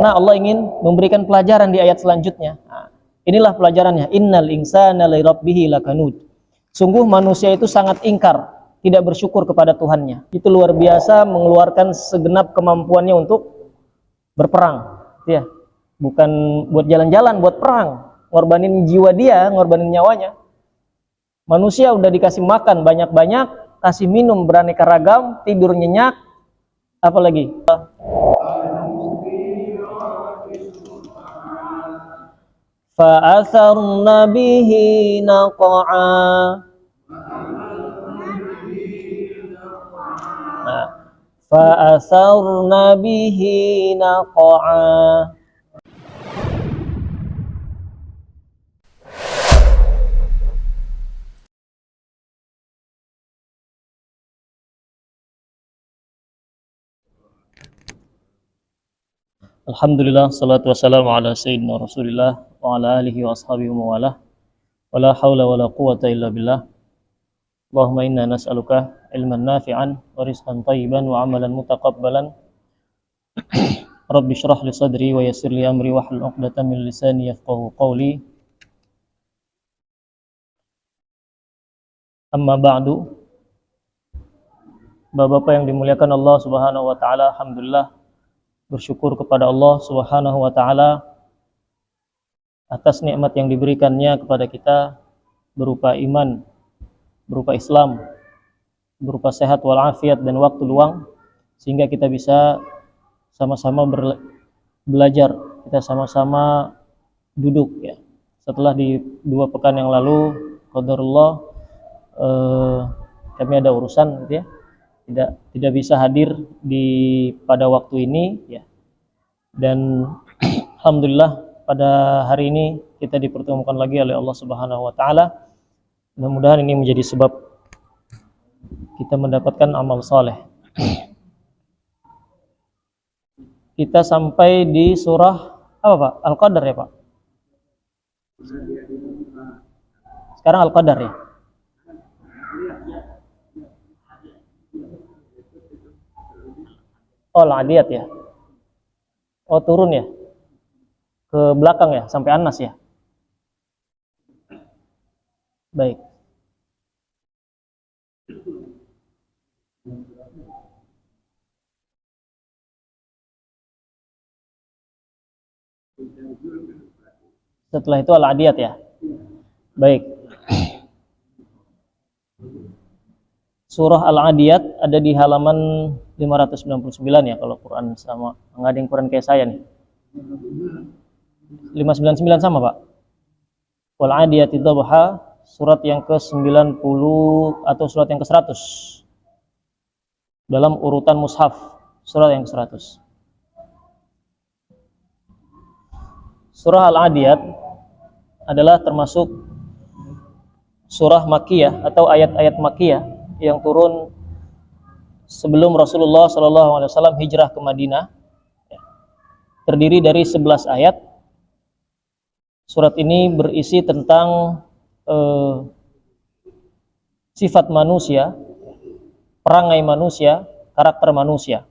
Karena Allah ingin memberikan pelajaran di ayat selanjutnya. Nah, inilah pelajarannya. Innal insana li rabbih lakanud. Sungguh manusia itu sangat ingkar, tidak bersyukur kepada Tuhannya. Itu luar biasa mengeluarkan segenap kemampuannya untuk berperang. Ya, bukan buat jalan-jalan, buat perang. Ngorbanin jiwa dia, ngorbanin nyawanya. Manusia udah dikasih makan banyak-banyak, kasih minum beraneka ragam, tidur nyenyak, apalagi fa'atharna bihi naqa'a. Nah, fa'atharna bihi naqa'a. Alhamdulillah, salatu wassalamu ala sayyidina rasulillah wa ala alihi wa ashabihi wa mawalah. Wa la hawla wa la quwata illa billah. Allahumma inna nas'aluka ilman nafi'an wa rizqan tayyiban wa amalan mutaqabbalan. Rabbi shrah li sadri wa yassir li amri wa hlul 'uqdatam min lisani yafqahu qawli. Amma ba'du. Bapak-bapak yang dimuliakan Allah Subhanahu wa taala, alhamdulillah bersyukur kepada Allah Subhanahu wa taala atas nikmat yang diberikannya kepada kita berupa iman, berupa Islam, berupa sehat walafiat dan waktu luang, sehingga kita bisa sama-sama belajar, kita sama-sama duduk ya. Setelah di 2 pekan yang lalu qadarullah kami ada urusan gitu ya. Tidak bisa hadir pada waktu ini ya. Dan alhamdulillah pada hari ini kita dipertemukan lagi oleh Allah Subhanahu wa taala. Mudah-mudahan ini menjadi sebab kita mendapatkan amal saleh. Kita sampai di surah apa Pak? Al-Qadar ya Pak? Sekarang Al-Qadar ya? Oh, Al-Adiyat ya? Oh, turun ya? Ke belakang ya? Sampai An-Nas ya? Baik. Setelah itu Al-Adiyat ya? Baik. Surah Al-Adiyat ada di halaman 599 ya kalau Quran sama. Enggak ada yang Quran kayak saya nih. 599 sama Pak. Wal Adiyati Dhabha, surat yang ke-90 atau surat yang ke-100 dalam urutan mushaf, surat yang ke-100. Surah Al-Adiyat adalah termasuk surah Makkiyah atau ayat-ayat Makkiyah yang turun sebelum Rasulullah SAW hijrah ke Madinah. Terdiri dari 11 ayat. Surat ini berisi tentang sifat manusia, perangai manusia, karakter manusia.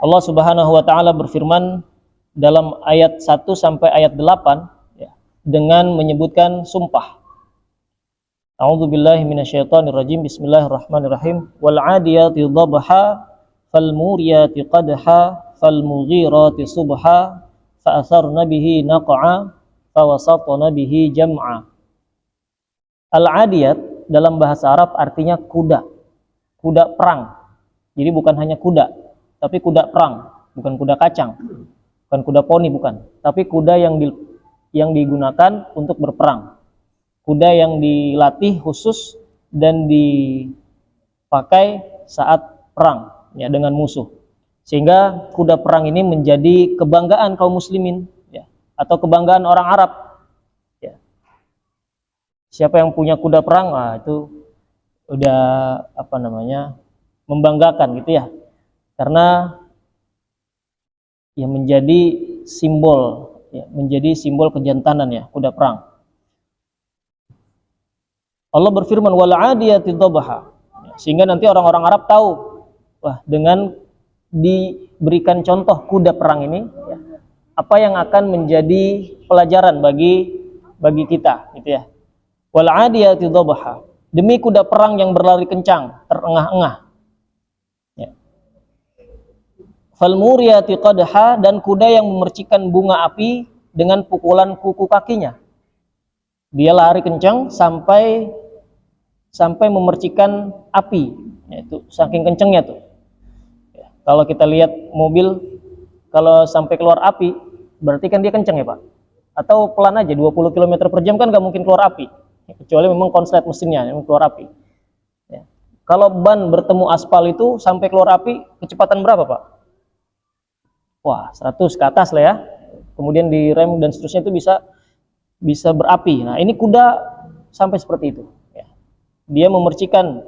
Allah Subhanahu wa taala berfirman dalam ayat 1 sampai ayat 8 ya, dengan menyebutkan sumpah. A'udzubillahi minasyaitonirrajim. Bismillahirrahmanirrahim. Wal 'adiyati dhabha fal muriyati qadha fal mughirati subha fa atharna bihi naq'a fa wasatna bihi jam'a. Al-'adiyat dalam bahasa Arab artinya kuda. Kuda perang. Jadi bukan hanya kuda, tapi kuda perang, bukan kuda kacang. Bukan kuda poni, bukan. Tapi kuda yang digunakan untuk berperang. Kuda yang dilatih khusus dan dipakai saat perang ya dengan musuh. Sehingga kuda perang ini menjadi kebanggaan kaum muslimin ya, atau kebanggaan orang Arab ya. Siapa yang punya kuda perang, itu udah membanggakan gitu ya. Karena ya menjadi simbol kejantanan ya kuda perang. Allah berfirman wal 'adiyati dhabha, sehingga nanti orang-orang Arab tahu, wah dengan diberikan contoh kuda perang ini, ya, apa yang akan menjadi pelajaran bagi kita, gitu ya. Wal 'adiyati dhabha, demi kuda perang yang berlari kencang, terengah-engah. Ya. Fal muriyati qadha, dan kuda yang memercikan bunga api dengan pukulan kuku kakinya. Dia lari kencang sampai memercikan api, yaitu saking kencangnya tuh. Ya. Kalau kita lihat mobil, kalau sampai keluar api, berarti kan dia kencang ya Pak. Atau pelan aja, 20 km per jam kan nggak mungkin keluar api. Kecuali memang konslet mesinnya yang keluar api. Ya. Kalau ban bertemu aspal itu sampai keluar api, kecepatan berapa Pak? Wah, 100 ke atas lah ya. Kemudian direm dan seterusnya itu bisa berapi. Nah, ini kuda sampai seperti itu. Ya. Dia memercikan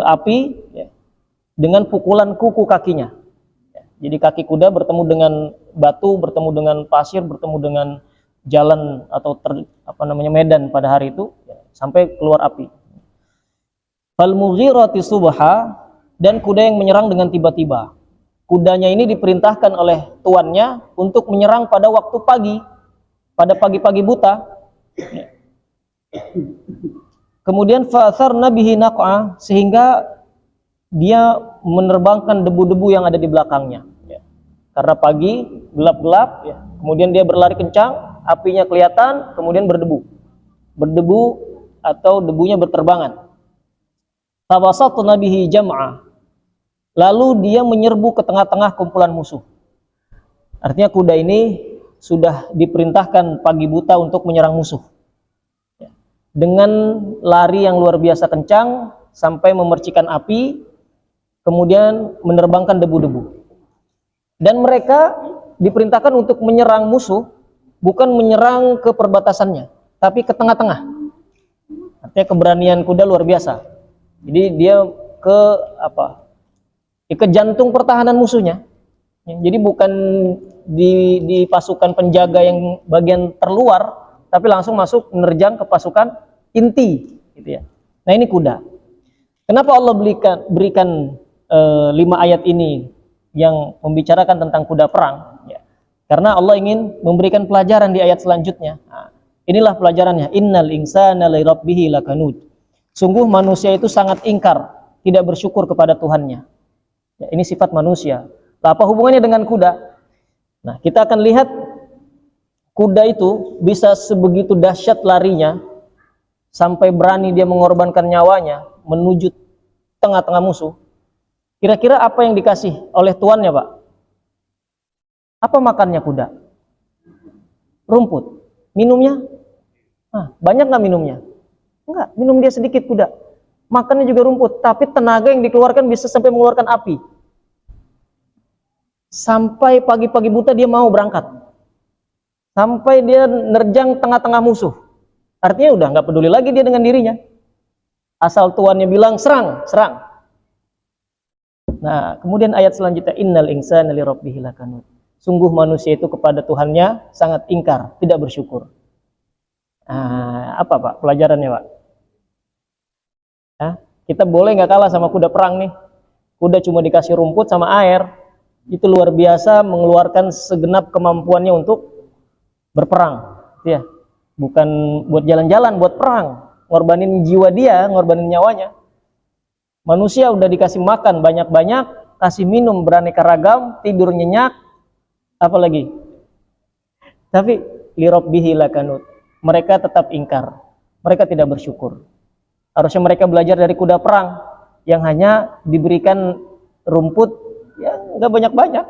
api, ya, dengan pukulan kuku kakinya. Ya. Jadi kaki kuda bertemu dengan batu, bertemu dengan pasir, bertemu dengan jalan atau medan pada hari itu, ya, sampai keluar api. Fal mughirati subha, dan kuda yang menyerang dengan tiba-tiba. Kudanya ini diperintahkan oleh tuannya untuk menyerang pada waktu pagi, pada pagi-pagi buta. Ya. Kemudian fa'atharna bihi naq'a, sehingga dia menerbangkan debu-debu yang ada di belakangnya. Ya. Karena pagi gelap-gelap, ya. Kemudian dia berlari kencang, apinya kelihatan, kemudian berdebu atau debunya berterbangan. Fawasatna bihi jam'a, lalu dia menyerbu ke tengah-tengah kumpulan musuh. Artinya kuda ini sudah diperintahkan pagi buta untuk menyerang musuh. Ya. Dengan lari yang luar biasa kencang sampai memercikan api, kemudian menerbangkan debu-debu. Dan mereka diperintahkan untuk menyerang musuh, bukan menyerang ke perbatasannya, tapi ke tengah-tengah. Artinya keberanian kuda luar biasa. Jadi dia ke jantung pertahanan musuhnya. Jadi bukan di pasukan penjaga yang bagian terluar, tapi langsung masuk menerjang ke pasukan inti, gitu ya. Nah, ini kuda. Kenapa Allah berikan 5 ayat ini yang membicarakan tentang kuda perang? Ya. Karena Allah ingin memberikan pelajaran di ayat selanjutnya. Nah, inilah pelajarannya. Innal insana li rabbih lakanud. Sungguh manusia itu sangat ingkar, tidak bersyukur kepada Tuhannya. Ya, ini sifat manusia. Apa hubungannya dengan kuda? Nah, kita akan lihat kuda itu bisa sebegitu dahsyat larinya sampai berani dia mengorbankan nyawanya menuju tengah-tengah musuh. Kira-kira apa yang dikasih oleh tuannya, Pak? Apa makannya kuda? Rumput. Minumnya? Banyak nggak minumnya? Enggak, minum dia sedikit kuda. Makannya juga rumput, tapi tenaga yang dikeluarkan bisa sampai mengeluarkan api. Sampai pagi-pagi buta dia mau berangkat. Sampai dia nerjang tengah-tengah musuh. Artinya udah nggak peduli lagi dia dengan dirinya. Asal tuannya bilang serang, serang. Nah, kemudian ayat selanjutnya, innal insana li rabbih lakanud. Sungguh manusia itu kepada Tuhannya sangat ingkar, tidak bersyukur. Apa Pak pelajarannya, Pak? Kita boleh nggak kalah sama kuda perang nih? Kuda cuma dikasih rumput sama air, itu luar biasa mengeluarkan segenap kemampuannya untuk berperang, ya. Bukan buat jalan-jalan, buat perang, ngorbanin jiwa dia, ngorbanin nyawanya. Manusia udah dikasih makan banyak-banyak, kasih minum beraneka ragam, tidur nyenyak, apalagi. Tapi li rabbihi lakanut, mereka tetap ingkar, mereka tidak bersyukur. Harusnya mereka belajar dari kuda perang yang hanya diberikan rumput ya nggak banyak-banyak.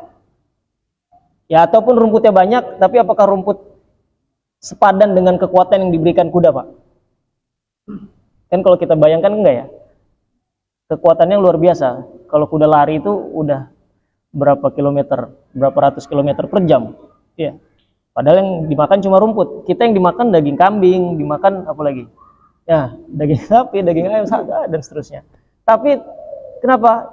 Ya ataupun rumputnya banyak, tapi apakah rumput sepadan dengan kekuatan yang diberikan kuda, Pak? Kan kalau kita bayangkan enggak ya. Kekuatannya luar biasa. Kalau kuda lari itu udah berapa kilometer, berapa ratus kilometer per jam. Ya. Padahal yang dimakan cuma rumput. Kita yang dimakan daging kambing, dimakan apa lagi? Ya, daging sapi, daging ayam, dan seterusnya. Tapi kenapa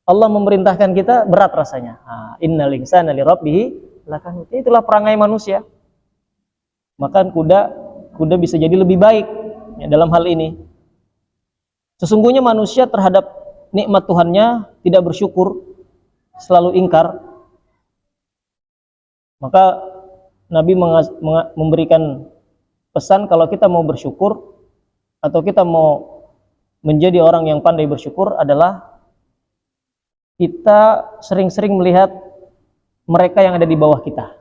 Allah memerintahkan kita berat rasanya? Innal insana li rabbih lakanud. Itulah perangai manusia. Maka kuda bisa jadi lebih baik ya, dalam hal ini. Sesungguhnya manusia terhadap nikmat Tuhannya tidak bersyukur. selalu ingkar, maka Nabi memberikan pesan kalau kita mau bersyukur atau kita mau menjadi orang yang pandai bersyukur adalah kita sering-sering melihat mereka yang ada di bawah kita.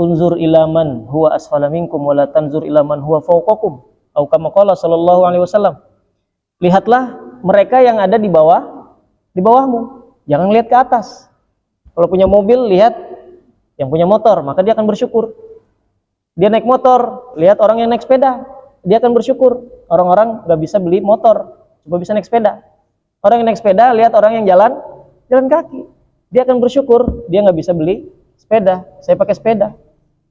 Unzur ila man huwa asfala minkum wa la tanzur ila man huwa fawqakum. Atau kama qala sallallahu alaihi wasallam. Lihatlah mereka yang ada di bawahmu. Jangan lihat ke atas. Kalau punya mobil, lihat yang punya motor, maka dia akan bersyukur. Dia naik motor, lihat orang yang naik sepeda, dia akan bersyukur. Orang-orang nggak bisa beli motor, cuma bisa naik sepeda. Orang yang naik sepeda, lihat orang yang jalan kaki, dia akan bersyukur. Dia nggak bisa beli sepeda, saya pakai sepeda.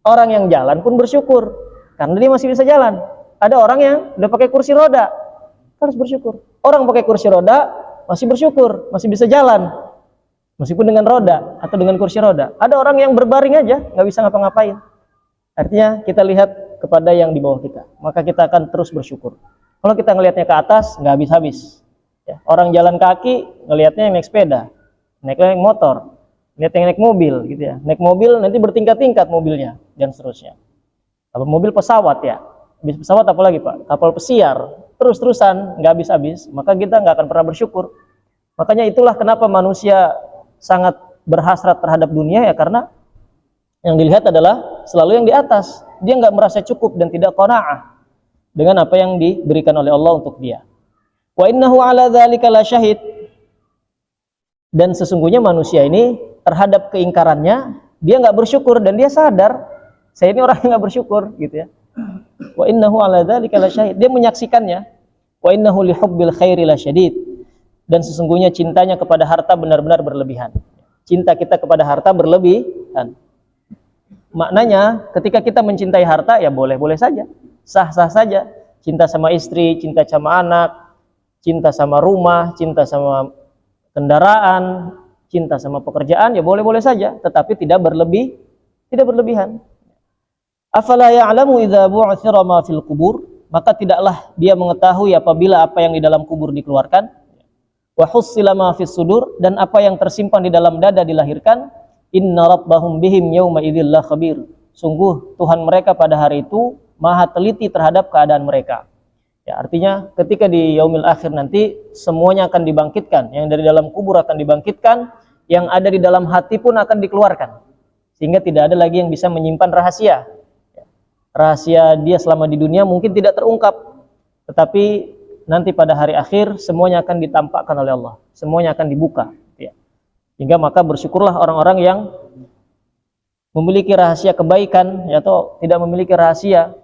Orang yang jalan pun bersyukur karena dia masih bisa jalan. Ada orang yang udah pakai kursi roda, harus bersyukur. Orang pakai kursi roda masih bersyukur, masih bisa jalan, meskipun dengan roda atau dengan kursi roda. Ada orang yang berbaring aja, nggak bisa ngapa-ngapain. Artinya kita lihat kepada yang di bawah kita, maka kita akan terus bersyukur. Kalau kita ngelihatnya ke atas, nggak habis-habis. Ya, orang jalan kaki ngelihatnya yang naik sepeda, naik motor, lihat yang naik mobil, gitu ya. Naik mobil nanti bertingkat-tingkat mobilnya dan seterusnya. Kalau mobil pesawat ya, habis pesawat apa lagi Pak? Kapal pesiar, terus-terusan nggak habis-habis, maka kita nggak akan pernah bersyukur. Makanya itulah kenapa manusia sangat berhasrat terhadap dunia ya, karena yang dilihat adalah selalu yang di atas. Dia nggak merasa cukup dan tidak qanaah dengan apa yang diberikan oleh Allah untuk dia. Wa innahu ala dzalika lasyahid. Dan sesungguhnya manusia ini terhadap keingkarannya dia nggak bersyukur dan dia sadar saya ini orang yang nggak bersyukur, gitu ya. Wa innahu ala dzalika lasyahid. Dia menyaksikannya. Wa innahu li hubbil khairi lasyadid. Dan sesungguhnya cintanya kepada harta benar-benar berlebihan. Cinta kita kepada harta berlebihan. Maknanya ketika kita mencintai harta ya boleh-boleh saja, sah-sah saja. Cinta sama istri, cinta sama anak, cinta sama rumah, cinta sama kendaraan, cinta sama pekerjaan ya boleh-boleh saja, tetapi tidak berlebihan. Afala ya'lamu idza bu'thira ma fil qubur, maka tidaklah dia mengetahui apabila apa yang di dalam kubur dikeluarkan, wa hussila ma fis sudur, dan apa yang tersimpan di dalam dada dilahirkan. Inna rabbahum bihim yawma idzil la khabir. Sungguh Tuhan mereka pada hari itu maha teliti terhadap keadaan mereka. Ya, artinya ketika di yaumil akhir nanti semuanya akan dibangkitkan, yang dari dalam kubur akan dibangkitkan, yang ada di dalam hati pun akan dikeluarkan. Sehingga tidak ada lagi yang bisa menyimpan rahasia. Rahasia dia selama di dunia mungkin tidak terungkap, tetapi nanti pada hari akhir semuanya akan ditampakkan oleh Allah. Semuanya akan dibuka. Hingga maka bersyukurlah orang-orang yang memiliki rahasia kebaikan ya, atau tidak memiliki rahasia,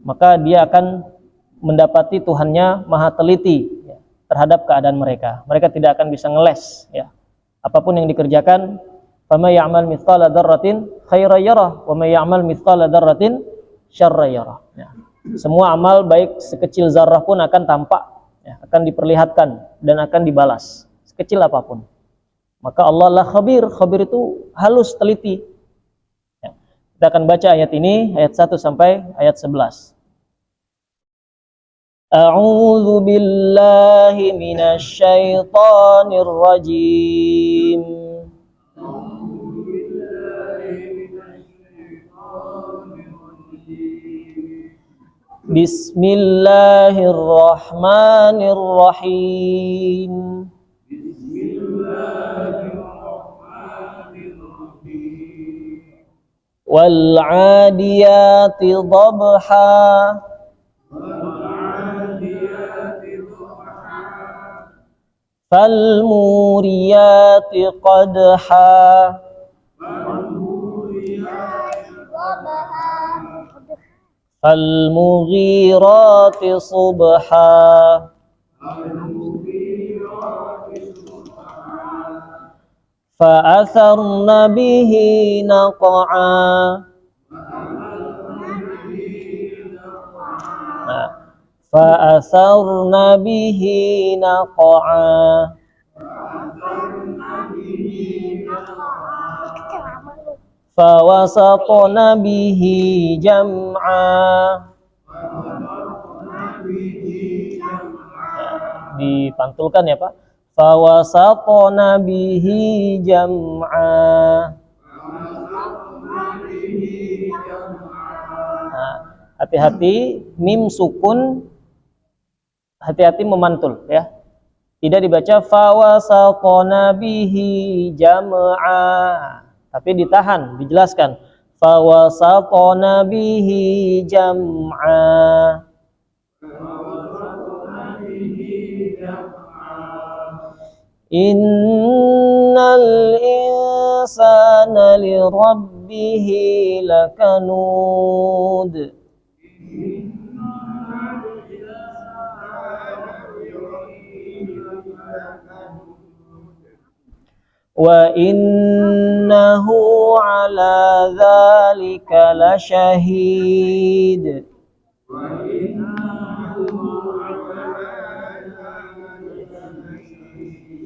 maka dia akan mendapati Tuhannya maha teliti ya, terhadap keadaan mereka. Mereka tidak akan bisa ngeles ya. Apapun yang dikerjakan, fama ya'mal mithqala dzarratin khairan yarah wa may ya'mal mithqala dzarratin syarran yarah. Ya. Semua amal baik sekecil zarah pun akan tampak ya, akan diperlihatkan dan akan dibalas sekecil apapun. Maka Allah lah khabir. Khabir itu halus, teliti. Ya. Kita akan baca ayat ini, ayat 1 sampai ayat 11. A'udzu billahi minasy syaithanir rajim. Bismillahirrahmanirrahim. والعاديات ضبحا فالموريات قدحا فالمغيرات صبحا فأثرن به نقعا فأثرن به نقعا فوسطن به جمعا. Dipantulkan ya Pak. fawasatna bihi jam'a. Nah, hati-hati mim sukun, hati-hati memantul ya. Tidak dibaca fawasatna bihi jam'a, tapi ditahan, dijelaskan fawasatna bihi jam'a. Innal insana li rabbihi lakanud. Wa innahu ala dzalika lasyahid.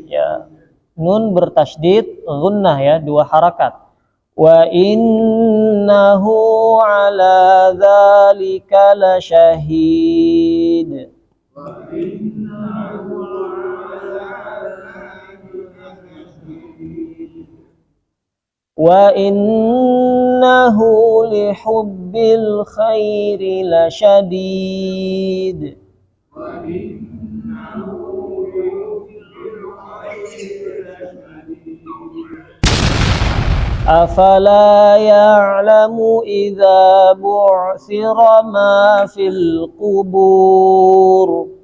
Ya, nun bertasydid gunnah ya, 2 harakat. Wa innahu ala dzalika lasyahid. Wa innahu lihubbil khairi lasyadid. Afala ya'lamu idza bu'thira ma fil qubur.